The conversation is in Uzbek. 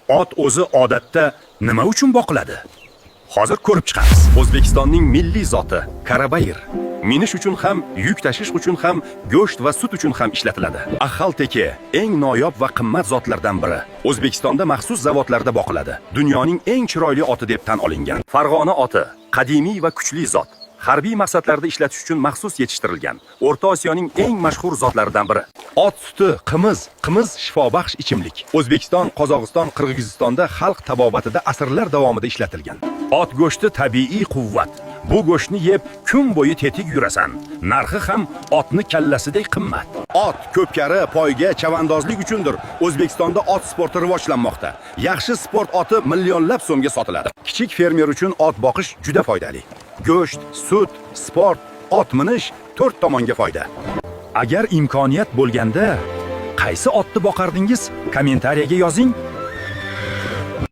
Ot o'zi odatda nima uchun boqiladi? Hozir ko'rib chiqamiz. O'zbekistonning milliy zoti Karabayir minish uchun ham, yuk tashish uchun ham, go'sht va sut uchun ham ishlatiladi. Ahal teki eng noyob va qimmat zotlardan biri. O'zbekistonda maxsus zavodlarda boqiladi. Dunyoning eng chiroyli oti deb tan olingan. Farg'ona oti qadimiy va kuchli zot. Harbiy maqsadlarda ishlatish uchun maxsus yetishtirilgan. O'rta Osiyoning eng mashhur zotlaridan biri. Ot suti, qimiz shifobaxsh ichimlik. O'zbekiston, Qozog'iston, Qirg'izistonda xalq tabobatida asrlar davomida ishlatilgan. Ot go'shti tabiiy quvvat. Bu go'shtni yeb kun bo'yi tetik yurasan. Narxi ham otni kallasidek qimmat. Ot ko'pkari, poyga, chavandozlik uchundir. O'zbekistonda ot sporti rivojlanmoqda. Yaxshi sport oti millionlab so'mga sotiladi. Kichik fermer uchun ot boqish juda foydali. Go'sht, sut, sport, ot minish 4 tomonga foyda. Agar imkoniyat bo'lganda qaysi otni boqardingiz? Kommentariyaga yozing.